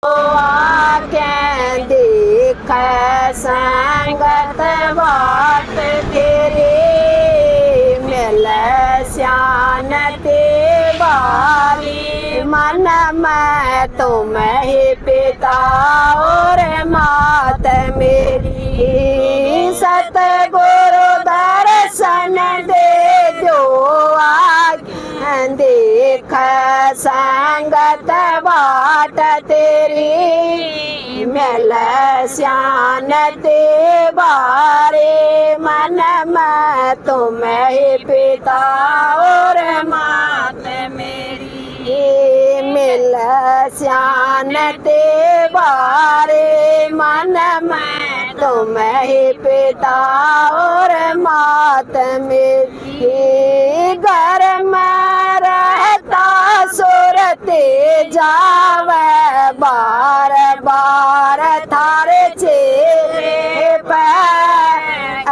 आँखें देख संगत बात तेरी मिल श्यान ते बारी मन में तुम ही पिता और मात मेरी सतगुरु दर्शन दे जो आँखें देख संगत बाट तेरी मिल श्यान ते बारे मन में तुम ही पिता और मात मेरी मिल श्यान ते बारे मन में तुम ही पिता और मात मेरी घर में रहता सुरते जावे बार बार थारे चेहरे पे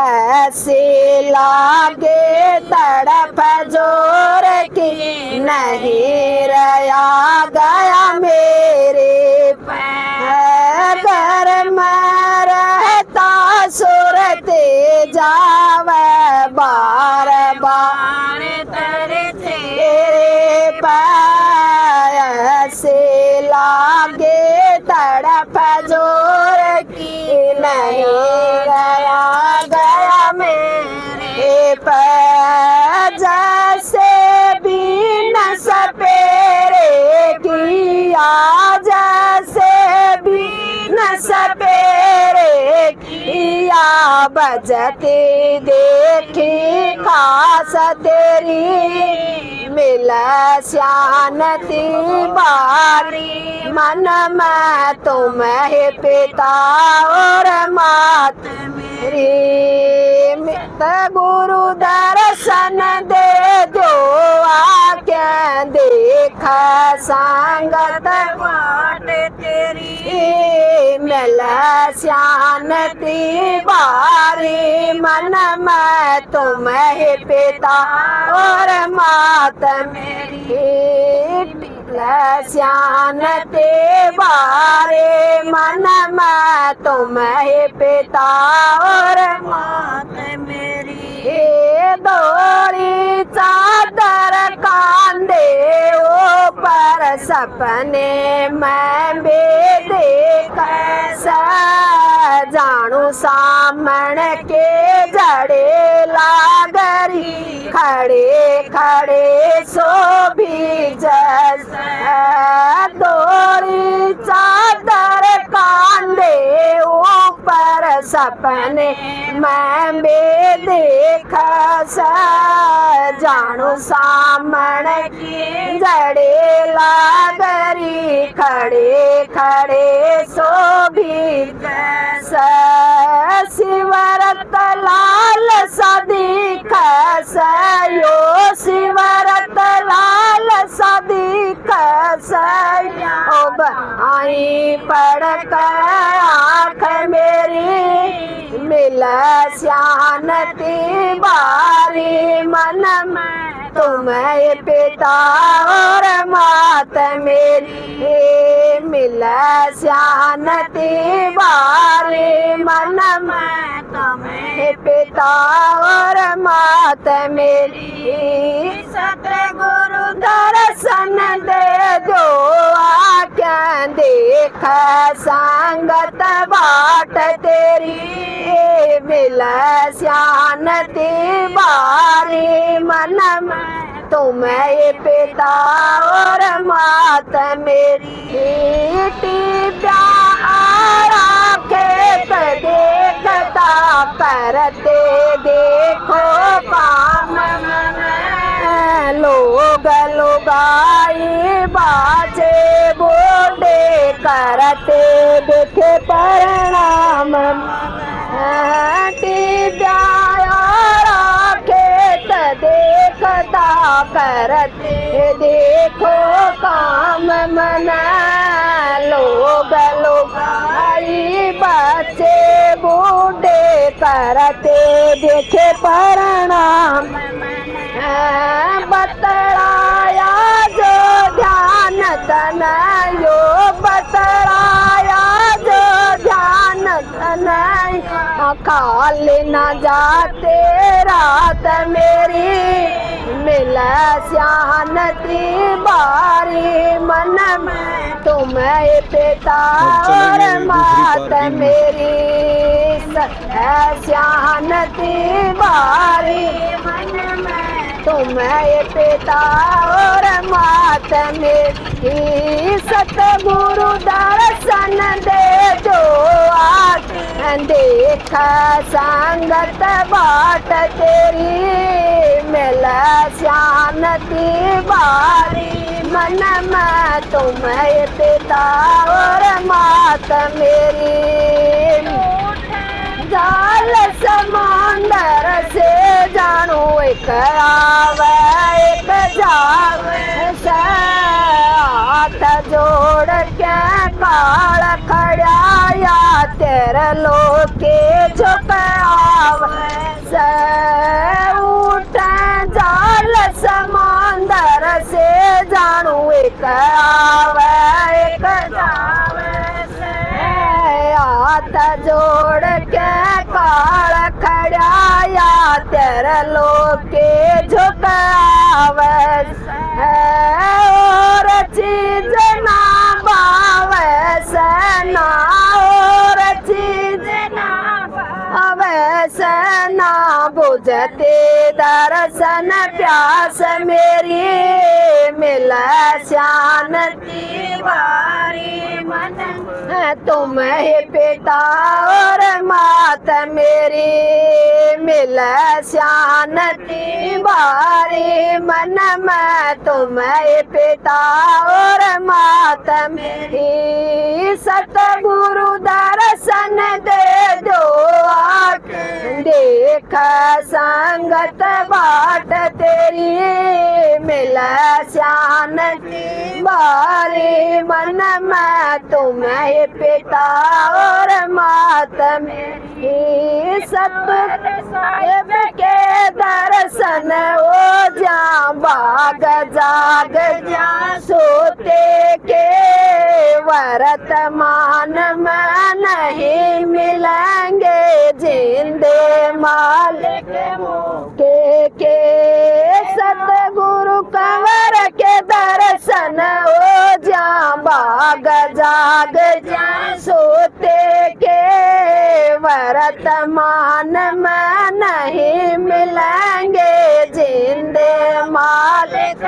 ऐसे लागे तड़प जोर की नहीं रहा गया मेरे पे घर में रहता सुरते जावे बार बार तेरे चेहरे पे से लागे तड़प जोर की नहीं गया गया मेरे पर जैसे भी न सपेरे किया जैसे भी न सपेरे किया बजती देखी खास तेरी मिल श्यानती बारी मन में तुम ही पिता और मात मेरी गुरु दर्शन दे जो आँखें देख संगत बाट तेरी मिल श्यानती बारी मन में तुम ही पिता और मात मेरी श्यान ते बारे मन में तुम ही पिता और मात मेरी दोरी चादर कांदे ऊपर सपने में भी देख जानू सामने के जड़े लागरी खड़े खड़े सो भी जैसा दोरी चादर कांदे ऊपर सपने मैं भी देख जानू सामने की जड़े लागरी खड़े खड़े सो भी जैसा शिवरत लाल सदीक सयो शिवरत लाल सदीक सयो आई पढ़ कर आँख मेरी मिल श्यानती बारी मन में तुम पिता और मात मेरी मिल श्यानती बारी मन में तुम पिता और मात मेरी सतगुरु दर्शन दे जो आँखें देख संगत बाट तेरी मिल श्यानती बारी मन में तुम पिता और मात मेरी प्यारा खेत देखता करते देखो काम लोग लुगाई बाजे बूढ़े करते देखे परिणाम प्यारा खेत देखता करते देखो काम मना लोग लुगाई बच्चे बूढ़े करते देखे परिणाम बतलाया जो ध्यान तन यो बतला खाली न जाते रात मेरी मिले शांति बारी मन में तुम्हें पिता और मात मेरी शांति बारी मन में तुम्हें पिता और मात मेरी सतगुरु दर्शन दे जो आके देख संगत बाट तेरी मिल शांति बारी मन में तुम्हें पिता और मात मेरी जाल समंदर से जानू एक आवे एक जावे हाथ जोड़ के काल खड़ाया तेरे लोके झुक आवे उठ जाल समंदर से जानू एक आवे एक जावे हाथ जोड़ के काल खड़ाया तेरे लोके झुक आवे और चीज ना बावे से ना और चीज ना बावे से ना बुझते दर्शन प्यास मेरी मिल शांति बारी मन तुम्हें पिता और मात मेरी मिल शांति बारी मन में तुम्हें पिता और मात मेरी सतगुरु दर्शन दे दो आके देख संगत बाट तेरी मिल शांति बारी मन में तुम्हें पिता और मात मेरी सतगुरु के दर्शन हो जा बाग जाग जा सोते के वर्तमान में नहीं मिलेंगे जिंदे मालिक के सतगुरु कंवर के दर्शन हो जा बाग जाग जा सोते के वर्तमान में नहीं मिलेंगे जिंदे मालिक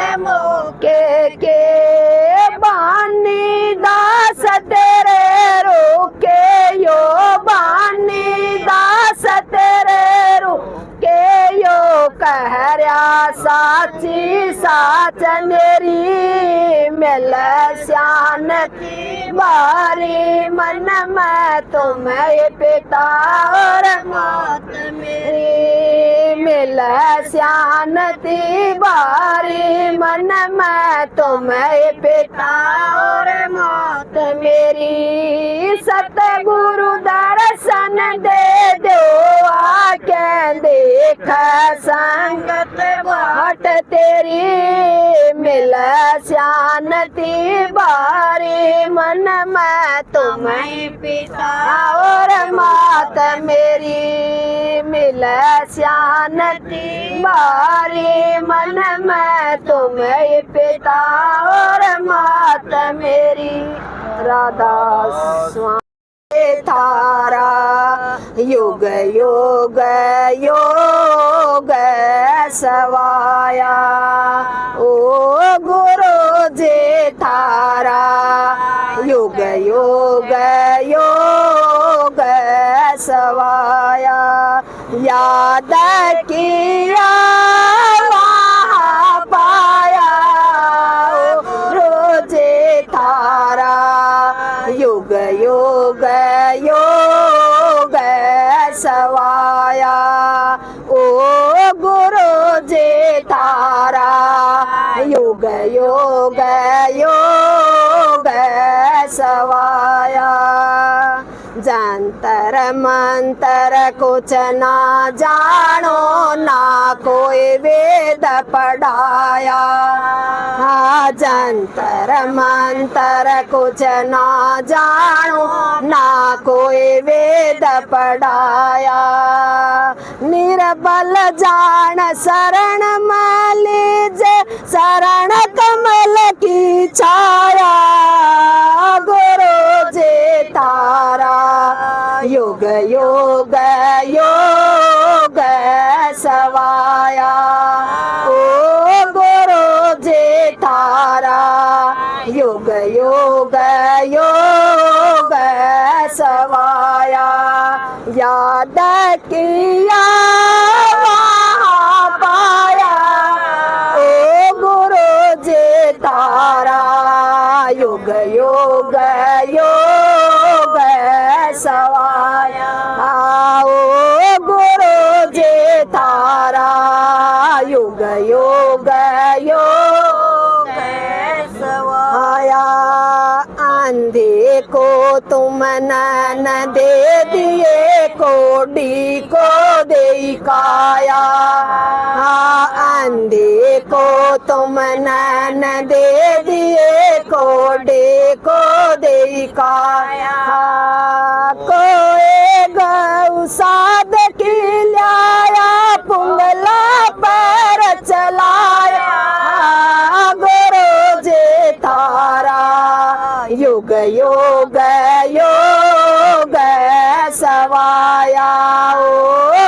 के बानी दास तेरे रोके यो बानी दास तेरे रोके यो कह रहा साची साच मेरी मिल शांति बारी मन में तुम्हें पिता और मात मेरी मिल शांति बारी मन में तुम्हें पिता और मात मेरी सतगुरु दर्शन दे दो आके देख संगत बाट तेरी मिल शांति बारी मन में तुम्हें पिता और मात मेरी मिल शांति बारी मन में तुम्हें पिता और मात मेरी राधा स्वामी थारा युग युग योग सवाया ओ गुरु जी थारा युग युग योग सवाया याद किया वहाँ पाया रोजे थारा युग युग योग सवाया ओ गुरु जी थारा युग युग योग सवाया जंतर मंतर कुछ ना जानो, ना कोई वेद पढ़ाया। हाँ, जंतर मंतर कुछ ना जानो, ना कोई वेद पढ़ाया। निर्बल जान शरण मालिज, शरण कमल की छाया। गुरु जी तारा युग युग योग सवाया। ओ गुरु जी तारा युग युग योग सवाया। याद किया वहाँ पाया, ओ गुरु जी तारा युग युग योग सवाया। ओ गुरु जी तारा युग युग योग सवाया। अंधे को तुम नैन दे दिए, कोडी को दे काया। अंधे को तुम नैन दे दिए, कोडी को दे काया। कोई गौ साध की लाया, पुंगला पर चलाया। गुरु जी तारा युग युग योग सवाया। ओ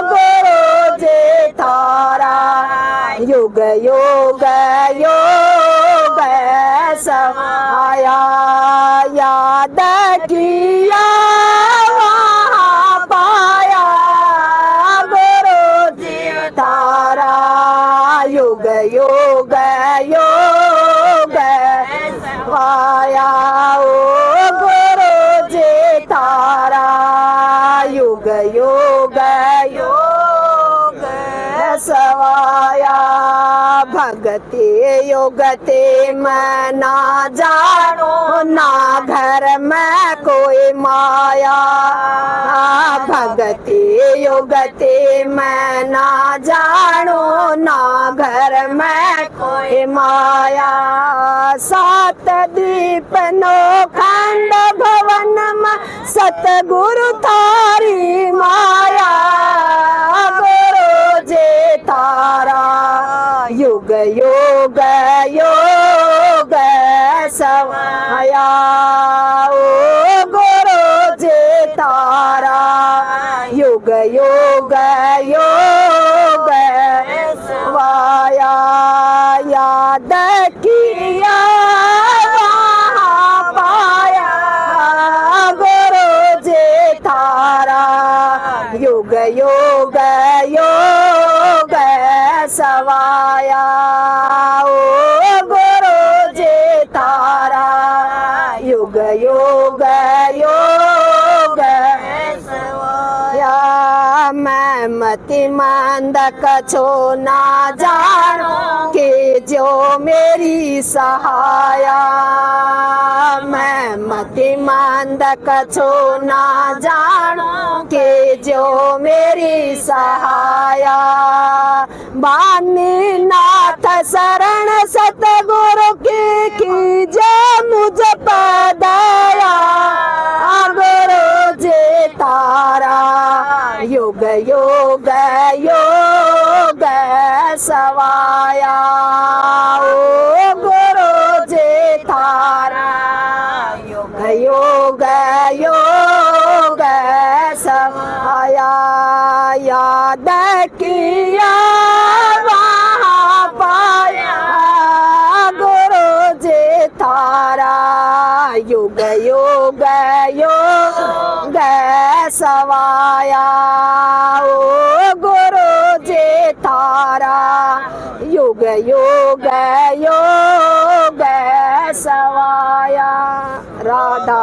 गुरु जी तारा युग युग योग सवाया। याद किया वहाँ पाया, गुरु जी तारा युग युग योग सवाया। ओ गुरु जी तारा युग युग योग सवाया। भगति युगति मैं ना जानो, ना घर में कोई माया। भगति युगति मैं ना जानो, ना घर में कोई माया। सात दीप नो खंड भवन में सतगुरु थारी माया। गुरु जी तारा युग युग योग सवाया। ओ गुरु जी तारा युग युग योग सवाया। याद किया वहाँ पाया, गुरु जी तारा युग युग योग सवाया। ओ गुरु जी तारा युग युग योग सवाया। मैं मति मंद कछो ना जानो, कि जो मेरी सहाया। मैं मति मंद कछो ना जानो, कि जो मेरी सहाया। बानी नाथ शरण सतगुरु की कीजे मुझ पर दया। गुरु जी तारा युग युग योग सवाया। ओ गुरु जी तारा युग युग योग सवाया। याद किया वहाँ पाया, गुरु जी तारा युग युग योग सवाया। ओ गुरु जी तारा युग युग योग सवाया। राधा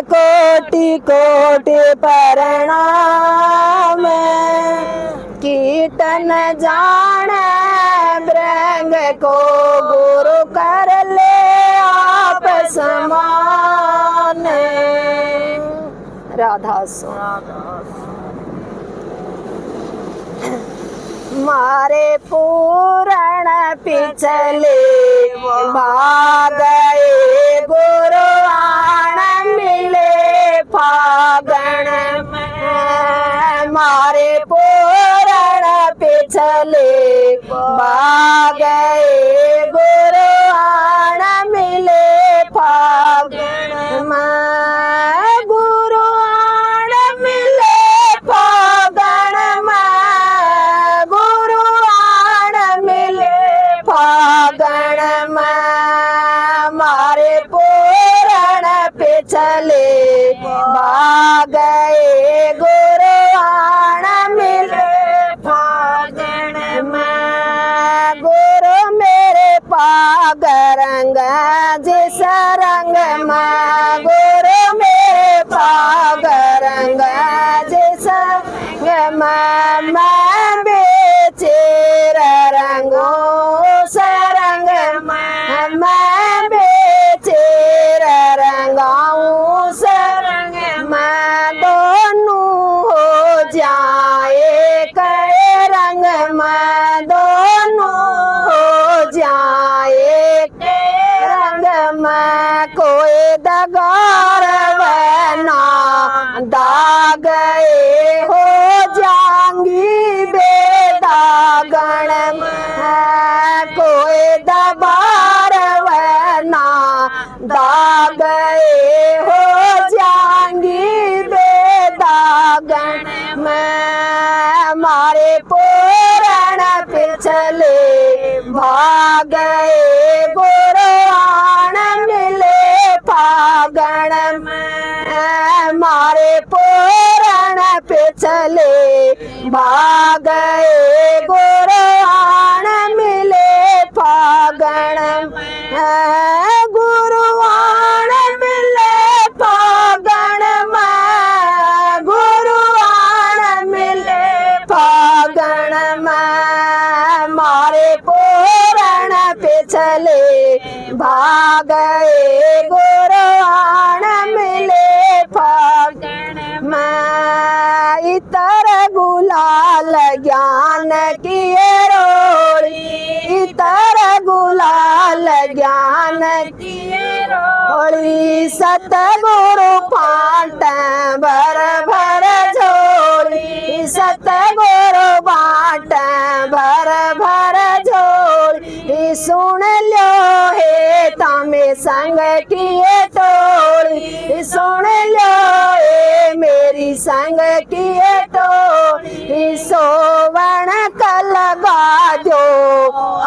कोटि कोटि प्रणाम, कीर्तन जान ब्रंग को गुरु कर ले आप समान। राधा सो मारे पूरण पिछले भाग गए गुरु आण मिले फागण में मारे पूरण पिछले भाग गए गुरु आण मिले फागण में गुरु आण मिले फागण में गुरु आण मिले फागण में मारे पूरण पिछले भाग गए गुरु आण मिले फागण में गुरु मेरे पाग रंग जिस रंग में गुरु मेरे पाग रंग जिस रंग में मैं बेचेर रंगों सरंग में मैं बेचेर रंगाऊं सरंग में दोनों हो जाए कई रंग में दोनों हो जाए कई रंग में कोई दगार बना दाग गए हो जांगी बेदागण में कोई दबार वना दाग गए हो जांगी बेदागण में मारे पूरण पिछले भाग गए गुरु आण मिले फागण में मारे पूरण पिछले भाग गए गुरु आण मिले फागण में गुरु आण मिले फागण में गुरु आण मिले फागण में मारे पूरण पिछले भाग गए गुरु आण मिले फागण में इतर गुलाल ज्ञान किए रोड़ी इतर गुलाल ज्ञान किए रोड़ी सतगुरु पाट भर भर झोड़ी सतगुरु बाट भर भर झोड़ी सुन लो हे तमे संग किए टोली सुन लो हे मेरी संग किए टोली सोवण कल गाजो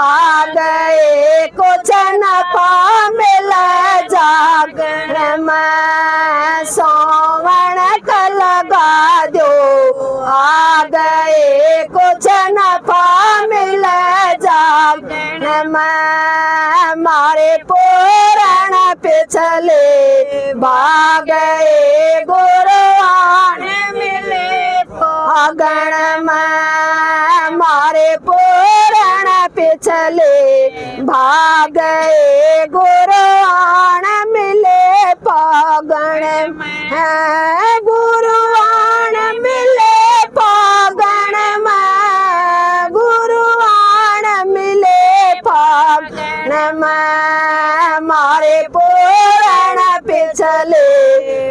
आ गए कुछ न पा मिल जागरण में सोवण कल गाजो आ गए कुछ न पा मिल जागरण में मारे पूरण पिछले भाग गए गुरु आण मिले फागण में मारे पूरण पिछले भाग गए गुरु आण मिले फागण में गुरु आण मिले फागण में गुरु आण मिले फागण में मारे पूरण पिछले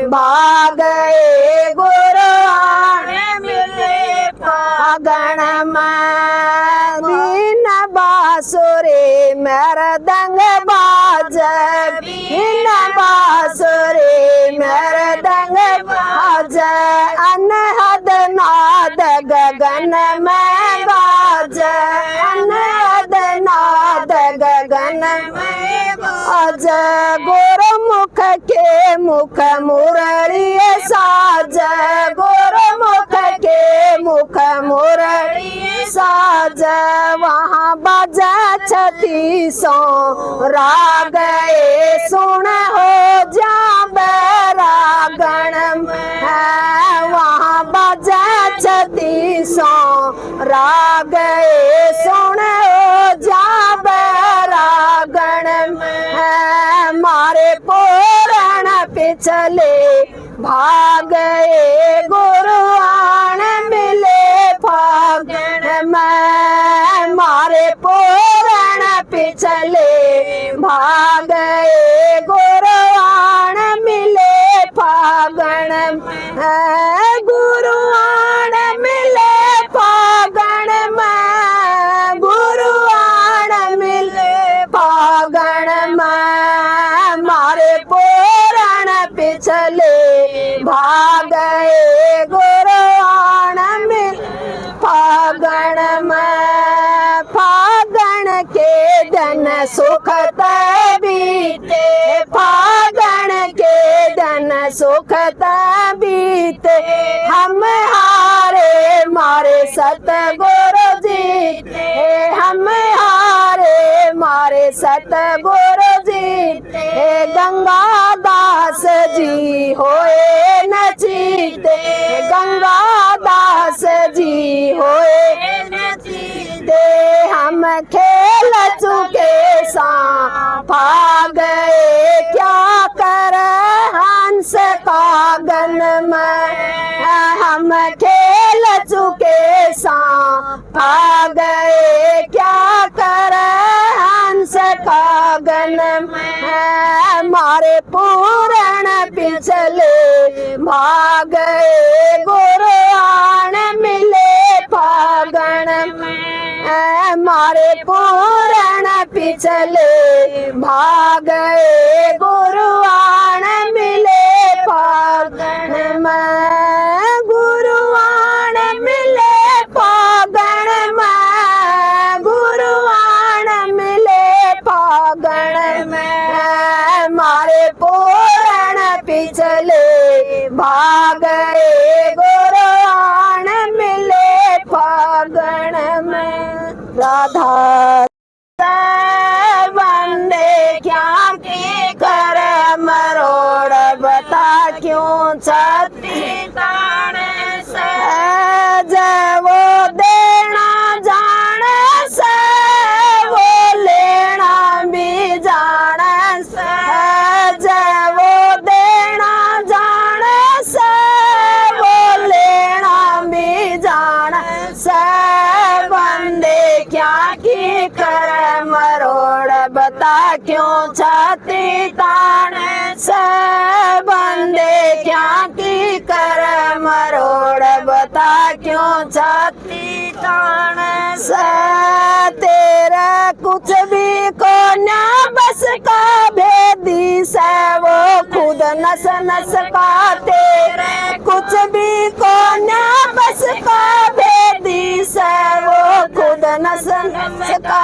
भाग गए गुरु आण मिले फागण में बिन बांसुरी मृदंग बाज बिन बांसुरी मृदंग बाज अनहद नाद गगन में बाज अनहद नाद गगन में बाज गुरुमुख के मुख मुरली साज गुरुमुख के मुख मुरली साज वहाँ बजा छती सो राग सुन हो जा बैरागण में वहाँ बजा छती सो राग सुन हो जा बैरागण में मारे पूरण पिछले भागे गुरुआन मिले फागण में मारे पूरण पिछले भागे गुरुआन मिले फागण में गुरुआन मिले फागण में गुरुआन मिले फागण में मारे पूरण पिछले भागे गुरुआन मिले फागण में फागण के दिन सुखत बीते फागण के दिन सुखत बीते हम हारे मारे सतगुरु जीते हम हारे मारे सतगुरु जीते गंगा दास जी होए न जीते गंगा दास जी होए न जीते हम खेल चुके भाग क्या कर हंस कागन में हम खेल चुके भाग क्या कर हंस कागन में मारे पूरण पिछले भाग गुरुआन मिले फागण में मारे पूरण पिछले भाग गुरुआन मिले फागण में गुरुआन मिले फागण में गुरुआन मिले फागण में मारे पूरण पिछले भाग गुरुआन मिले फागण में राधा बंदे क्या की कर मरोड़ बता क्यों छाती तान से जब वो देना जान से वो लेना भी जान से जब वो देना जान से वो लेना भी जान से बंदे क्या की कर मरोड़ बता क्यों छाती तान से बंदे क्या की कर मरोड़ बता क्यों छाती तान से तेरा कुछ भी को ना बस का भेदी से वो खुद नस नस का तेरे कुछ भी को ना बस का भेदी से वो खुद नस नस का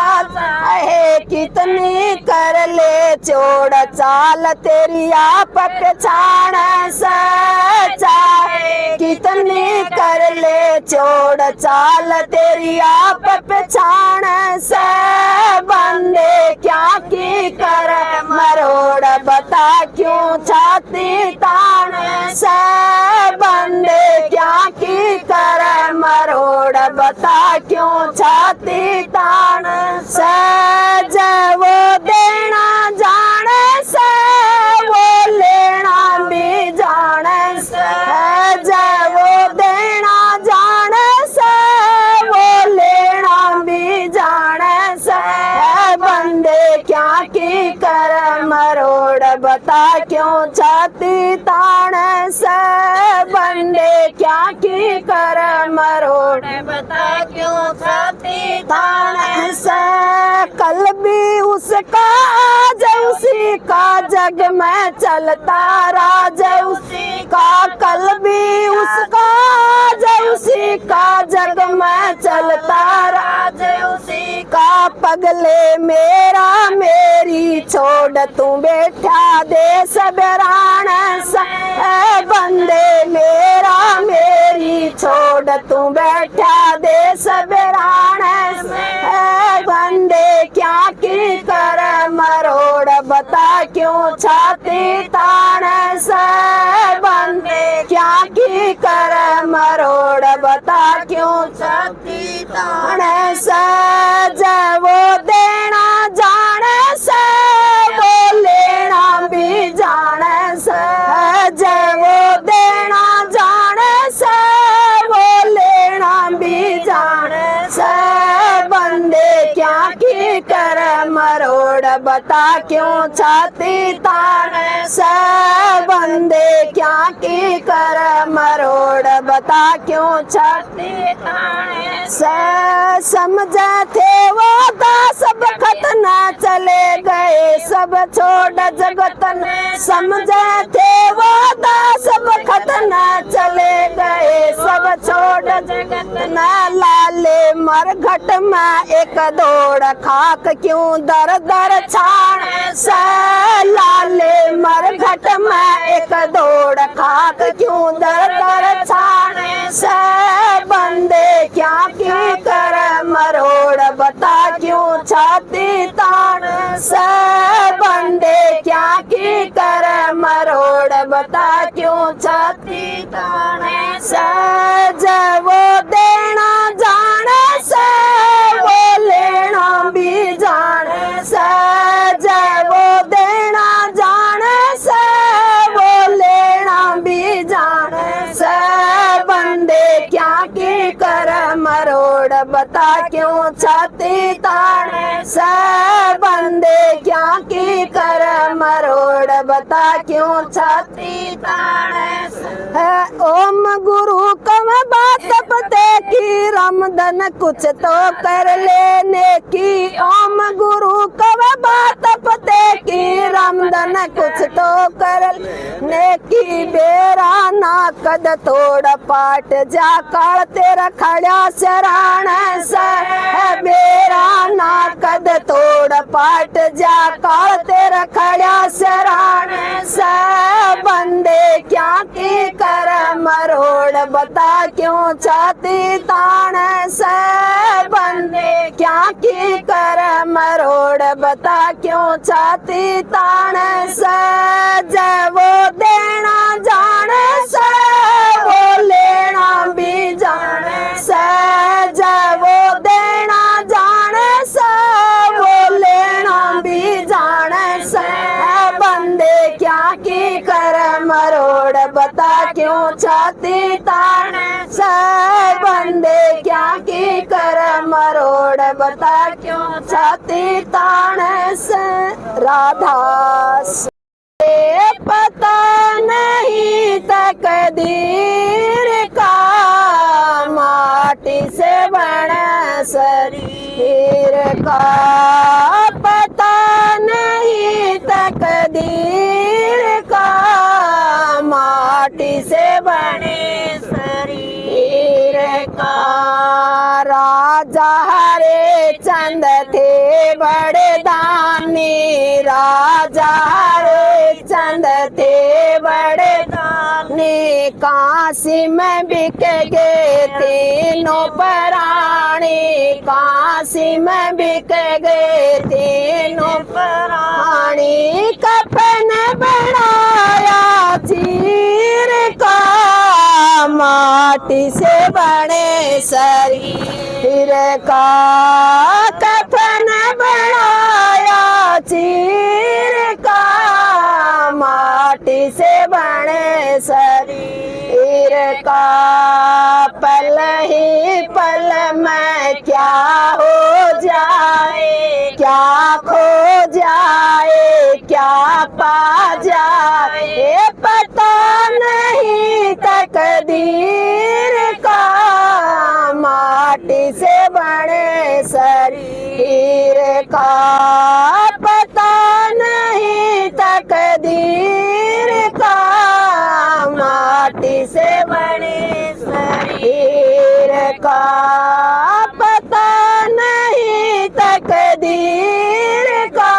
है कितनी कर ले चोड़ चाल तेरी आप छाण चाहे कितनी कर ले चोड़ चाल तेरी आप छाण से बंदे क्या की कर मरोड़ बता क्यों छाती तान से बंदे क्या की कर मरोड़ बता क्यों छाती तान से जब वो देना जान से वो लेना भी जान से जब वो देना जान से वो लेना भी जान से बंदे क्या की कर मरोड़ बता क्यों छाती तान से बंदे क्या की कर मरोड़ बता क्यों छाती तान से कल भी उसका आज उसी का जग में चलता राज उसी का कल भी उसका आज उसी का जग में चलता राज उसी का पगले मेरा मेरी छोड़ तू बैठा दे सबरान से बंदे मेरा मेरी छोड़ तू बैठा दे सबरान से बंदे क्या की कर मरोड़ बता क्यों छाती तान से बंदे क्या की कर मरोड़ बता क्यों छाती तान से जब वो देना जान से वो लेना भी जान से जब वो क्यों छाती तान से बंदे क्या की कर मरोड़ बता क्यों छाती तान से समझे थे वो दास बखत ना चले गए सब छोड़ जगत न समझे थे वो दास बखत ना चले गए सब छोड़ जगत न लाले मरघट में एक दौड़ खाक क्यों दर दर छाण से लाले मरघट में एक दौड़ खाक क्यों दर दर छाण से बंदे क्या की कर मरोड़ बता क्यों छाती तान से बंदे क्या की कर मरोड़ बता क्यों छाती तान से जब वो देना जान से वो लेना भी जान से जब वो देना जान से वो लेना भी जान से बंदे क्या की कर मरोड़ बता क्यों छाती तान से बंदे क्या की कर मरोड़ बता क्यों छाती तान से ओम गुरु कम बात पते की रमदन कुछ तो कर लेने की ओम गुरु कम बात पते की रमदन कुछ तो कर लेने की बेरा ना कद तोड़ पाट जा काल तेरा खड़ा शरण से बेरा ना कद तोड़ पाट जा काल तेरा खड़ा शरण से बंदे क्या की कर मरोड़ बता क्यों छाती तान से बंदे क्या की कर मरोड़ बता क्यों छाती तान से जब वो देना जान से वो लेना भी जान से जब वो देना जान से वो लेना भी जान से बंदे क्या की कर मरोड़ बता क्यों छाती तान से बंदे क्या की कर मरोड़ बता क्यों छाती तान से राधा पता नहीं तकदीर का माटी से बना शरीर का पता नहीं तकदीर का माटी से बने शरीर का राजा हरे चंद थे बड़े दानी राजा हरे चंद थे बड़े दानी काशी में बिक गए तीनों प्राणी काशी में बिक गए तीनों प्राणी कफन बनाया चीर का माटी से बने शरीर का कफन बनाया चीर का माटी से बने शरीर का पल ही पल में क्या हो जाए क्या खो जाए क्या पा जाए पता नहीं तकदीर का माटी से बने शरीर का पता नहीं तकदीर का माटी से बने शरीर का पता नहीं तकदीर का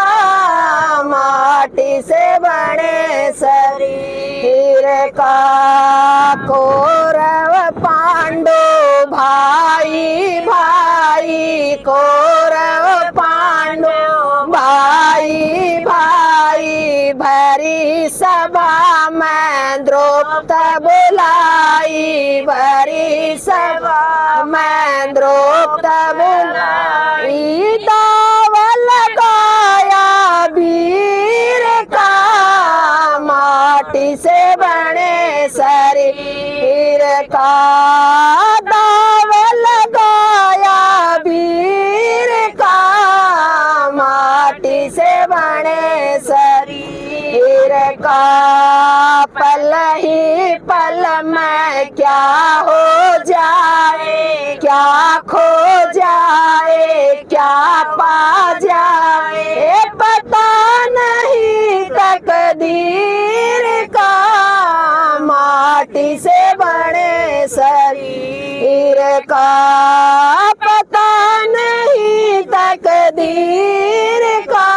माटी से बने शरीर का कौरव पांडु भाई भाई कौरव पांडु भाई भाई भरी सभा में द्रौपदी बुलाई भरी सभा में द्रौपदी बुलाई दाव लगाया वीर का माटी से बने शरीर का दाव लगाया वीर का माटी से बने पल ही पल में क्या हो जाए, क्या खो जाए, क्या पा जाए, पता नहीं तकदीर का। माटी से बने शरीर का पता नहीं तकदीर का।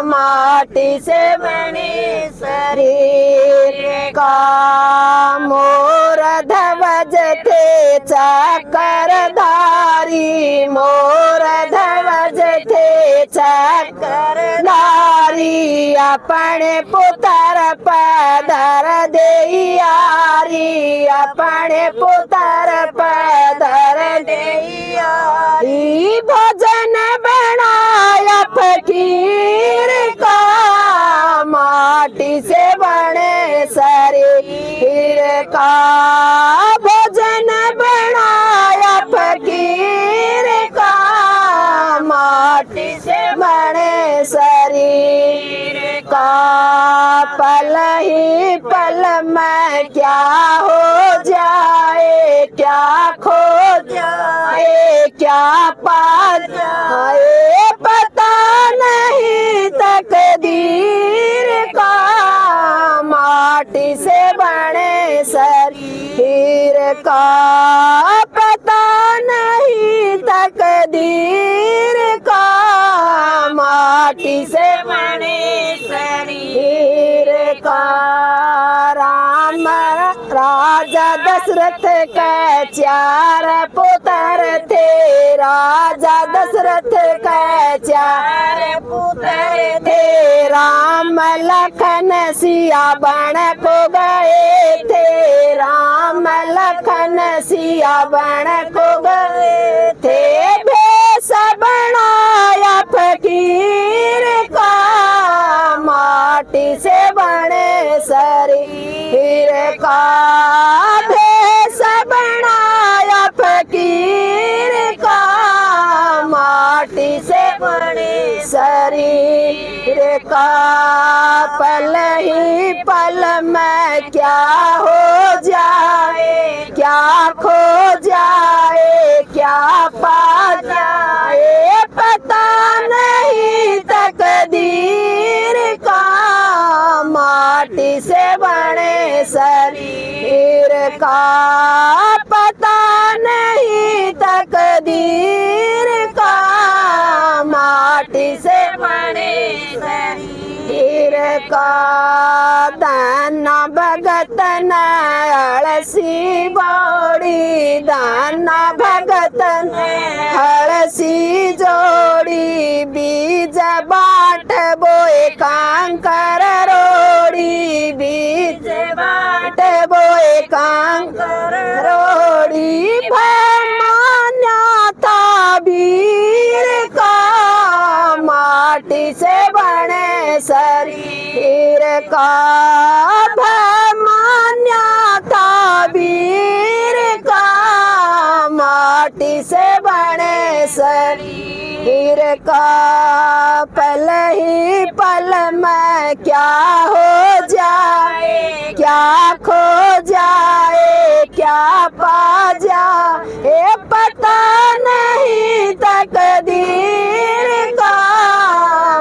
माटी से बने शरीर का। मोर ध्वज थे चक्रधारी, मोर ध्वज थे चक्रधारी, अपने पुत्र पदर दे यारी, अपने पुत्र पदर दे यारी। भजन बनाया फकीर का, माटी से बने शरीर का। भजन बनाया फकीर का, माटी से बने शरीर का। पल ही पल में क्या हो जाए, क्या खो जाए, क्या पा जाए, पता नहीं तकदीर का। माटी से बने शरीर का पता नहीं तकदीर का। माटी से बने शरीर का। राम राजा दशरथ के 4 पुत्र थे, राजा दशरथ के 4 पुत्र थे। राम लखन सिया बन को गए थे, राम लखन सिया बन को गए थे। भेष बनाया फकीर का, माटी से बने शरीर का। भेष बनाया फकीर का, माटी से बने शरीर का। पल ही पल में क्या हो जाए, क्या खो जाए, क्या पा जाए, पता नहीं तकदीर का। माटी से बने शरीर का पता नहीं तकदीर का। माटी से बने शरीर का। दाना भगत न हलसी बौड़ी, दाना भगत न हलसी जोड़ी। बीज बाट बोए कांकर रोड़ी, बीज बाट बोए कांकर रोड़ी। मान्यता वीर का, माटी से बने शरीर का। मान्यता वीर का, माटी से बने शरीर का। पल ही पल में क्या हो जाए, क्या खो जाए, क्या पा जाए, पता नहीं तकदीर का।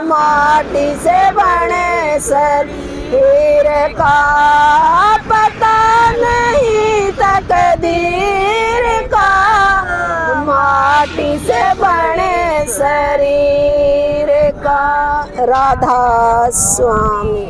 माटी से बने शरीर का पता नहीं तकदीर का। माटी से बने शरीर का। राधा स्वामी।